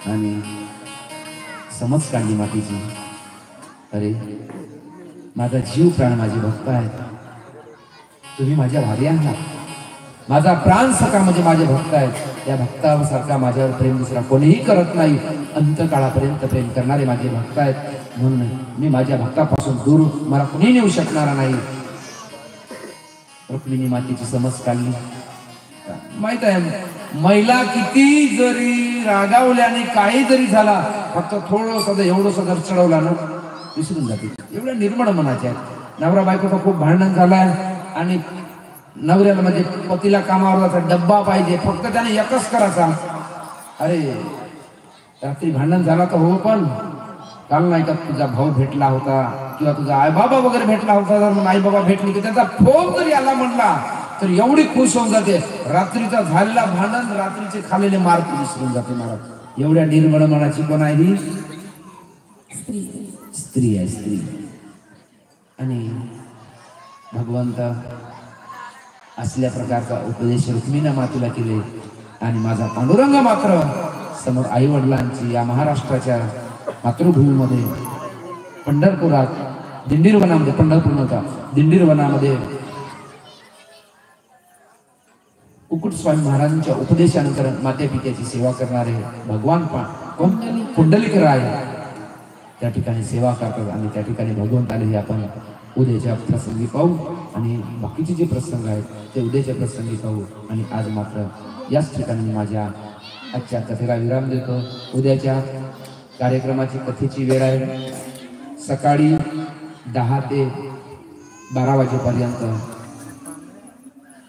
आणि समज काढली मातीची. अरे माझा जीव प्राण माझे भक्त आहेत, तुम्ही माझ्या भारी आहात. माझा प्राण सखा म्हणजे माझे भक्त आहेत. त्या भक्तासारखा माझ्यावर प्रेम दुसरा कोणीही करत नाही. अंतकाळापर्यंत प्रेम करणारे माझे भक्त आहेत, म्हणून मी माझ्या भक्तापासून दूर मला कोणी नेऊ शकणार नाही. रुक्मिणी मातेची समज काढली. माहित आहे, महिला किती जरी रागावल्याने काही जरी झाला, फक्त थोडंसं एवढंसं जर चढवला ना विसरून जाते. एवढ्या निर्मळ मनाच्या आहेत. नवरा बायकोचा खूप भांडण झालाय आणि नवऱ्याला म्हणजे पतीला कामावर जायचा डब्बा पाहिजे, फक्त त्याने एकच करायचा. अरे रात्री भांडण झाला तर हो, पण काल नाही का तुझा भाऊ भेटला होता किंवा तुझा आई बाबा वगैरे भेटला होता, जर आई बाबा भेटली की त्याचा फोन जरी आला म्हणला तर एवढी खुश होऊन जाते. रात्रीचा झालेला भांडण, रात्रीचे खाल्लेले मार्क विसरून जाते. मला एवढ्या निर्मळ मनाची कोण आहे ही? स्त्री आहे, स्त्री. आणि भगवंत असल्या प्रकारचा उपदेश रुक्मिणी मातेला केले. आणि माझा पांडुरंग मात्र समोर आई वडिलांची या महाराष्ट्राच्या मातृभूमीमध्ये पंढरपुरात दिंडीरवनामध्ये, पंढरपूर नव्हता दिंडीरवनामध्ये कुकुट स्वामी महाराजांच्या उपदेशानंतर माते पित्याची सेवा करणारे भगवान पुंडलिकराय त्या ठिकाणी सेवा करतात. आणि त्या ठिकाणी भगवंताने हे आपण उद्याच्या प्रसंगी पाहू. आणि बाकीचे जे प्रसंग आहेत ते उद्याच्या प्रसंगी पाहू. आणि आज मात्र याच ठिकाणी माझ्या आजच्या कथेला विराम देतो. उद्याच्या कार्यक्रमाची कथेची वेळ आहे सकाळी 10 ते 12 वाजेपर्यंत.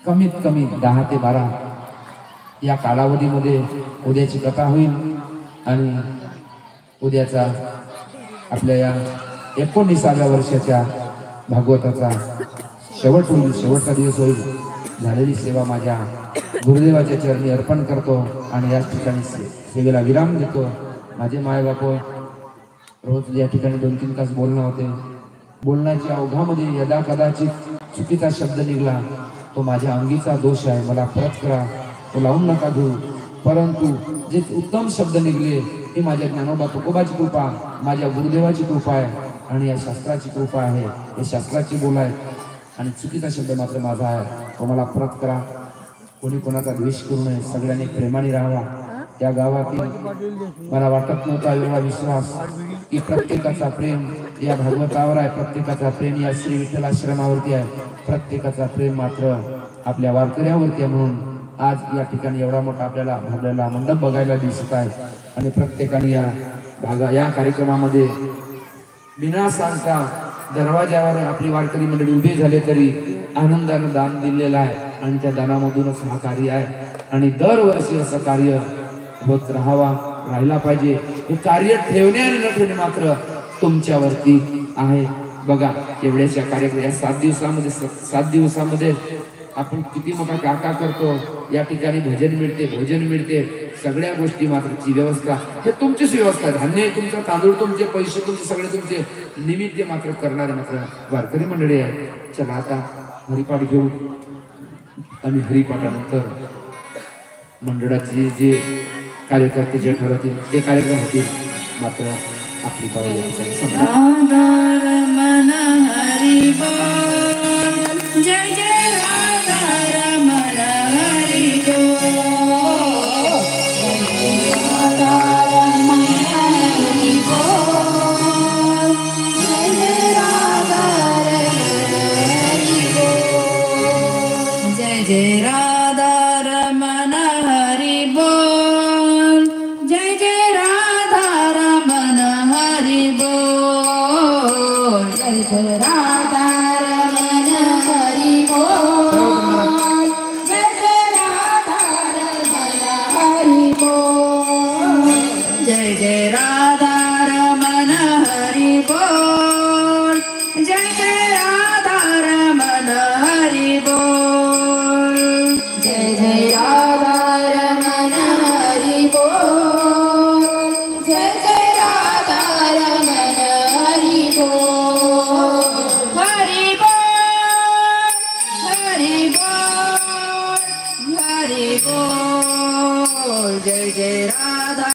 कमीत कमी 10 ते 12 या कालावधीमध्ये उद्याची कथा होईल. आणि उद्याचा आपल्या या 19व्या वर्षाच्या भागवताचा शेवट होईल, शेवटचा दिवस होईल. झालेली सेवा माझ्या गुरुदेवाच्या चरणी अर्पण करतो आणि याच ठिकाणी सेवेला विराम देतो. माझे मायबाप रोज या ठिकाणी 2-3 तास बोलणं होते. बोलण्याच्या ओघामध्ये यदा कदाचित चुकीचा शब्द निघाला तो माझ्या अंगीचा दोष आहे, मला परत करा, तो लावून नका घेऊ. परंतु जे उत्तम शब्द निघले हे माझ्या ज्ञानोबा तुकोबाची कृपा, माझ्या गुरुदेवाची कृपा आहे आणि या शास्त्राची कृपा आहे. हे शास्त्राची बोल आहे. आणि चुकीचा शब्द मात्र माझा आहे, तो मला परत करा. कोणी कोणाचा द्वेष करू नये, सगळ्यांनी प्रेमाने राहावा. त्या गावातील मला वाटत नव्हता एवढा विश्वास की प्रत्येकाचा प्रेम या भागवतावर आहे, प्रत्येकाचा प्रेम या श्री विठ्ठल आश्रमावरती आहे, प्रत्येकाचा प्रेम मात्र आपल्या वारकऱ्यावरती आहे. म्हणून आज या ठिकाणी एवढा मोठा आपल्याला भरलेला मंडप बघायला दिसत आहे. आणि प्रत्येकाने या कार्यक्रमामध्ये बिना सांगता दरवाजावर आपली वारकरी मंडळी उभी झाले तरी आनंदानं दान दिलेलं आहे. आणि त्या दानामधूनच हा कार्य आहे. आणि दरवर्षी असं कार्य होत राहिला पाहिजे. हे कार्य ठेवणे आणि न ठेवणे मात्र तुमच्यावरती आहे. बघा एवढ्याच्या कार्यक्रम या 7 दिवसामध्ये आपण किती मोठा काका करतो. या ठिकाणी भजन मिळते, भोजन मिळते, सगळ्या गोष्टी मात्रची व्यवस्था हे तुमचीच व्यवस्था. धान्य तुमचं, तांदूळ तुमचे, पैसे तुमचे, सगळे तुमचे. निमित्त मात्र करणारे मात्र वारकरी मंडळी आहे. चला आता हरिपाठ घेऊ आणि हरिपाठानंतर मंडळाचे जे कार्यकर्ते जे ठरवतील ते कार्यक्रम होतील. मात्र आपली पावले जय जय राधा रमण हरि बोल, राधा रमण हरि बोल, जय जय राधा हरि बोल, जय जय राधा रमण हरि बोल, जय जय राधा रमण हरि बोल, जय जय राधा जय जय राम।